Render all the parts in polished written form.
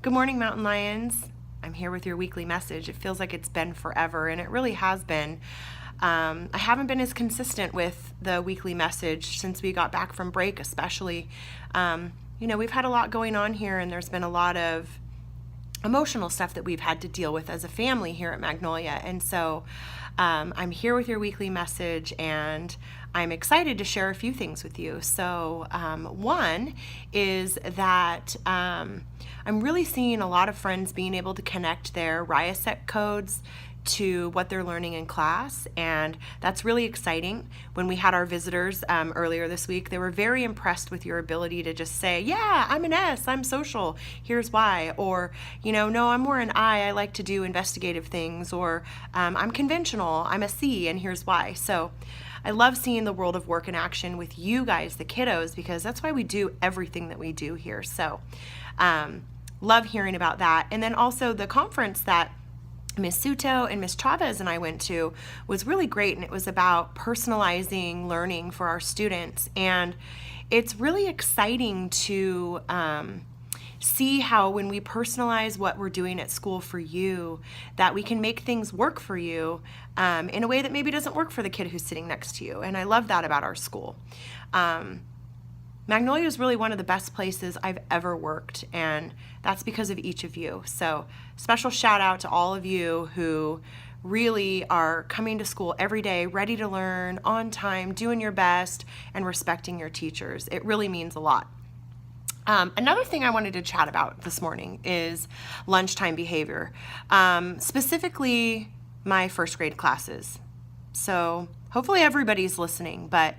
Good morning, Mountain Lions. I'm here with your weekly message. It feels like it's been forever, and it really has been. I haven't been as consistent with the weekly message since we got back from break, especially. We've had a lot going on here, and there's been a lot of emotional stuff that we've had to deal with as a family here at Magnolia. And so I'm here with your weekly message, and I'm excited to share a few things with you. So one is that I'm really seeing a lot of friends being able to connect their RIASEC codes to what they're learning in class, and that's really exciting. When we had our visitors earlier this week, they were very impressed with your ability to just say, yeah, I'm an S, I'm social, here's why, or, no, I'm more an I like to do investigative things, or I'm conventional, I'm a C, and here's why. So I love seeing the world of work in action with you guys, the kiddos, because that's why we do everything that we do here. So love hearing about that. And then also the conference that Miss Suto and Miss Chavez and I went to was really great, and it was about personalizing learning for our students. And it's really exciting to see how when we personalize what we're doing at school for you, that we can make things work for you in a way that maybe doesn't work for the kid who's sitting next to you. And I love that about our school. Magnolia is really one of the best places I've ever worked, and that's because of each of you. So special shout out to all of you who really are coming to school every day, ready to learn, on time, doing your best, and respecting your teachers. It really means a lot. Another thing I wanted to chat about this morning is lunchtime behavior, specifically my first grade classes. So hopefully everybody's listening, but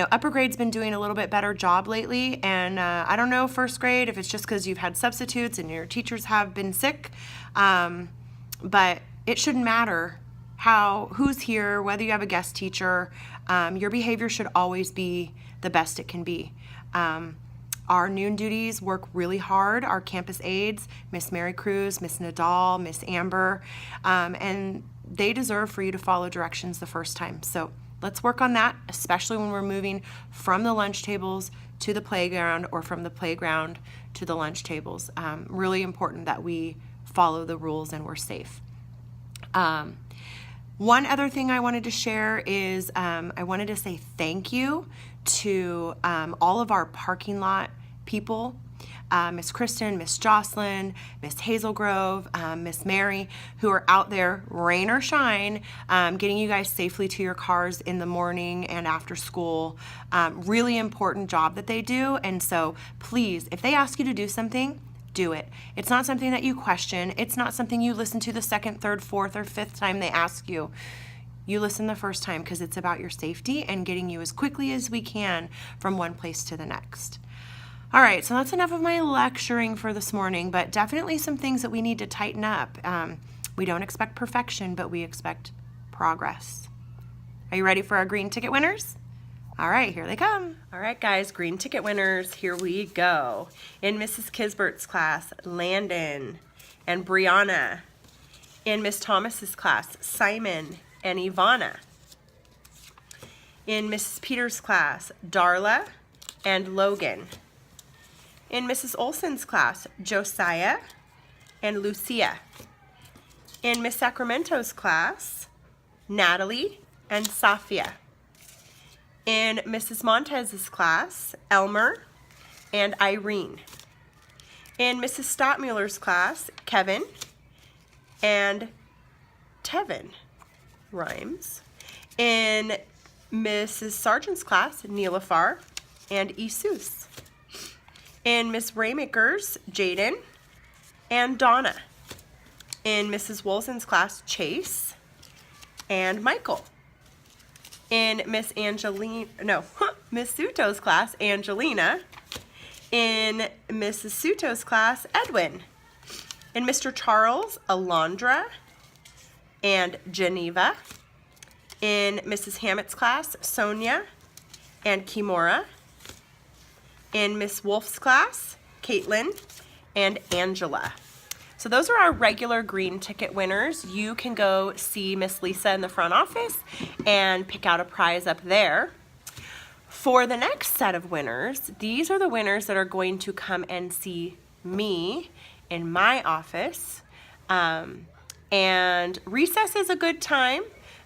upper grade's been doing a little bit better job lately, and I don't know first grade if it's just because you've had substitutes and your teachers have been sick, but it shouldn't matter who's here, whether you have a guest teacher. Your behavior should always be the best it can be. Our noon duties work really hard. Our campus aides, Miss Mary Cruz, Miss Nadal, Miss Amber, and they deserve for you to follow directions the first time. So let's work on that, especially when we're moving from the lunch tables to the playground or from the playground to the lunch tables. Really important that we follow the rules and we're safe. One other thing I wanted to share is I wanted to say thank you to all of our parking lot people, Miss Kristen, Miss Jocelyn, Miss Hazelgrove, Miss Mary, who are out there, rain or shine, getting you guys safely to your cars in the morning and after school. Really important job that they do. And so please, if they ask you to do something, do it. It's not something that you question. It's not something you listen to the second, third, fourth, or fifth time they ask you. You listen the first time because it's about your safety and getting you as quickly as we can from one place to the next. All right, so that's enough of my lecturing for this morning, but definitely some things that we need to tighten up. We don't expect perfection, but we expect progress. Are you ready for our green ticket winners? All right, here they come. All right, guys, green ticket winners, here we go. In Mrs. Kisbert's class, Landon and Brianna. In Miss Thomas's class, Simon and Ivana. In Mrs. Peters' class, Darla and Logan. In Mrs. Olson's class, Josiah and Lucia. In Miss Sacramento's class, Natalie and Safia. In Mrs. Montez's class, Elmer and Irene. In Mrs. Stottmuller's class, Kevin and Tevin. Rhymes. In Mrs. Sargent's class, Neelafar and Isus. In Miss Raymaker's, Jaden and Donna. In Mrs. Wolson's class, Chase and Michael. In Miss Suto's class, Angelina. In Mrs. Suto's class, Edwin. In Mr. Charles, Alondra and Geneva. In Mrs. Hammett's class, Sonia and Kimora. In Miss Wolf's class, Caitlin and Angela. So those are our regular green ticket winners. You can go see Miss Lisa in the front office and pick out a prize up there. For the next set of winners, these are the winners that are going to come and see me in my office. And recess is a good time,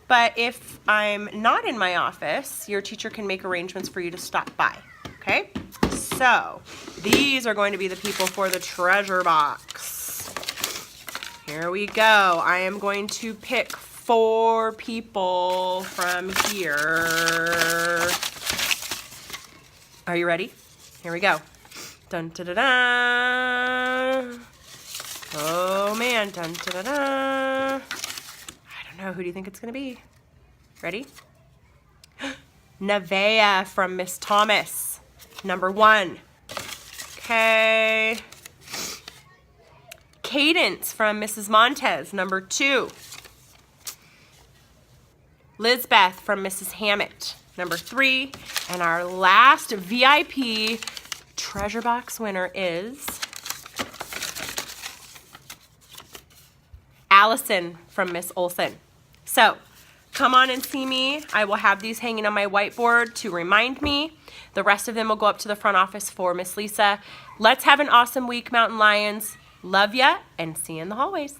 but if I'm not in my office, your teacher can make arrangements for you to stop by, okay? So these are going to be the people for the treasure box. Here we go. I am going to pick 4 people from here. Are you ready? Here we go. Dun da da da. Oh man, dun da da da. I don't know. Who do you think it's gonna be? Ready? Nevaeh from Miss Thomas, number 1. Okay. Cadence from Mrs. Montez, number 2. Lizbeth from Mrs. Hammett, number 3. And our last VIP treasure box winner is Allison from Miss Olson. So come on and see me. I will have these hanging on my whiteboard to remind me. The rest of them will go up to the front office for Miss Lisa. Let's have an awesome week, Mountain Lions. Love ya, and see you in the hallways.